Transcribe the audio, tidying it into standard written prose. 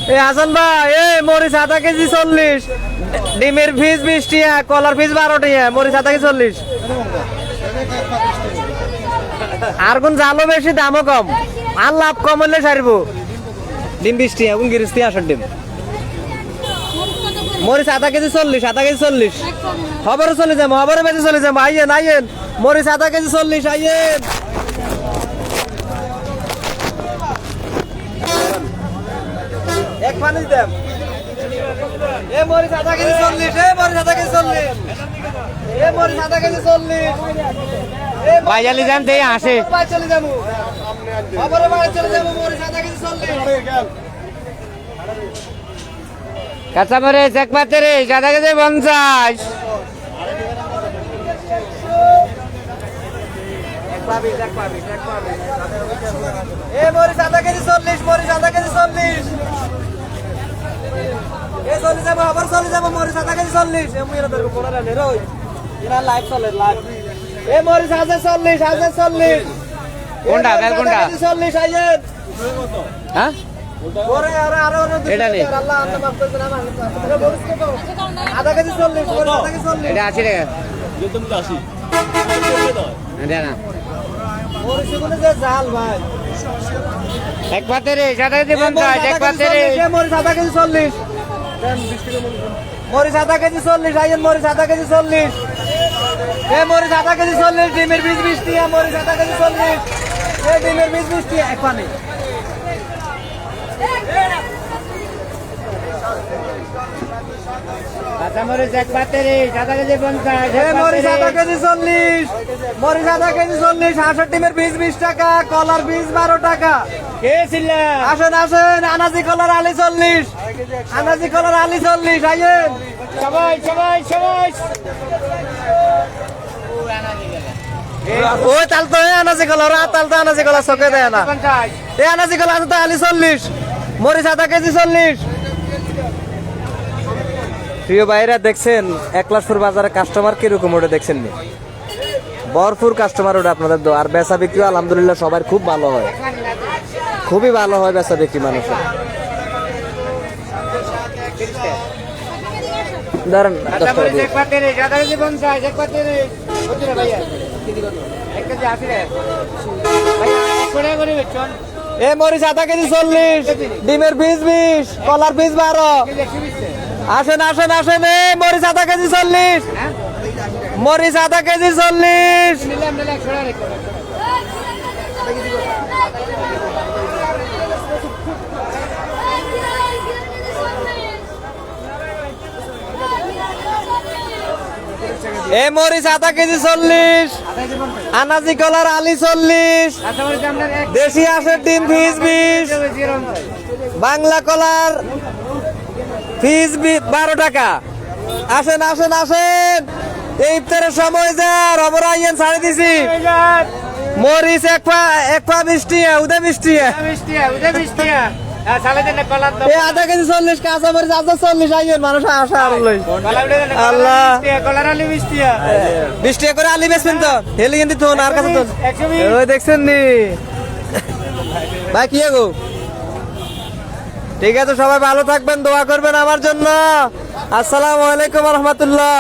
এ হাসান ভাই, মরিচ আধা কেজি 40, ডিমের ফিস 20 টাকা, কলার ফিস 12 টাকা, মরিচ আধা কেজি 40। আর কোন জালও বেশি দামও কম, আর লাভ কম হলে সারবো। ডিম 20 টাকা, কোন গিরিস্তি আসার ডিম। মরিচ আধা কেজি 40, আধা কেজি 40। খবরে চলে যাবো, খবরে বেঁচে চলে যাবো। আইয়েন আইয়েন, মরিচ আধা কেজি 40, আইয়েন। এক পানি দেন। মরিচ আধা কেজি 40, মরিচ আধা কেজি 40, মরিচ আধা কেজি 40। ভাইজালি যান থেকে আসে চলে যাবো, খবরে বাড়ি চলে যাবো। মরিচ আধা কেজি 40। কাঁচামরিচ এক পাতে রে আধা কেজি 50। মরিচ আধা কেজি 40, মরিচ আধা কেজি 40। চলে যাবো, আবার চলে যাবো। মরিচ আধা কেজি 40। লাইভ চলে লাইভ। মরিচ 1040, 1040। কোনটা বেল কোনটা? 40 আইয়েন। হ্যাঁ এটা নেই, আধা কেজি 40, মরিচ আধা কেজি 40। এটা 80 টাকা। এটা না মরিচগুলো যে জাল ভাই। এক পাতে রে আধা কেজি 50, এক পাতে রে। মরিচ আধা কেজি 40, মরিচ আধা কেজি 40 আইয়েন। মরিচ আধা কেজি 40। মরিচ আধা কেজি 40, ডিমের বীজ 20 টাকা, মরিচ আধা কেজি 40। ডিমের বীজ 20 টাকা, এক পানি। কাঁচামরিচ এক পাতে রে আধা কেজি 50, মরিচ আধা কেজি 40, মরিচ আধা কেজি 40। হাঁসের ডিমের বীজ 20 টাকা, কলার বীজ 12 টাকা। কে ছিল? আসেন আসেন, আনাজি কলার আলি 40, আনাজি কলার আলি 40 আইয়েন। সবাই সবাই সবাই ওই তাল তো আনাজি কলা, ওরা তাল তো আনাজি কলা চোখে দেয় না। 50। আনাজি কলা আছে তো আলি 40, মরিচ আধা কেজি 40। প্রিয় ভাইরা দেখছেন একলাশপুর বাজারে কাস্টমার কিরকম ওটা দেখছেন নি? ভরপুর কাস্টমার ওটা আপনাদের দো। আর বেচা বিক্রি আলহামদুলিল্লাহ সবার খুব ভালো হয়, খুবই ভালো হয় বেচা বিক্রি মানুষের। ধরেন 10 টাকা কাঁচামরিচ দিয়ে। এক পাতে রে আধা কেজি 50, এক পাতে রে কত রে ভাইয়া? এক কেজি 80 টাকা। ভাইয়া এক করে করে বেচুন। মরিচ আধা কেজি 40, ডিমের বীজ 20, কলার বীজ 12। কেজি 120 টাকা। আসেন আসেন আসেন, মরিচ আধা কেজি 40, হ্যাঁ মরিচ আধা কেজি 40। নিলাম নিলাম ছড়া রেখো। মরিচ আধা কেজি 40, আনাজি কলার আলি 40, কাঁচামরিচ আপনার এক দেশি হাঁসের ডিম ফিস 20, বাংলা কলার ফিস 12 টাকা। আসেন আসেন আসেন, এই ইফতারের সময় যা রবর আইয়েন ছাড়ে দিছি। মরিচ এক পা 20 টাকা, উদে 20 টাকা। 20 টাকা, ওটা 20 টাকা। আর সালে দেন কলার দাম। আধা কেজি 40, কাঁচা মরিচ আধা 40 আইয়েন, মানুষ আসা আর লই। কলা উঠে দেন আল্লাহ। 20 টাকা, কলার আলু 20 টাকা। 20 টাকা করে আলি বেচবেন তো? হেলি কিন্তু থোন আর কাছে থোন। 120। ওই দেখছেন নি ভাই, কি গো? ঠিক আছে, সবাই ভালো থাকবেন, দোয়া করবেন আমার জন্য। আসসালামু আলাইকুম রহমতুল্লাহ।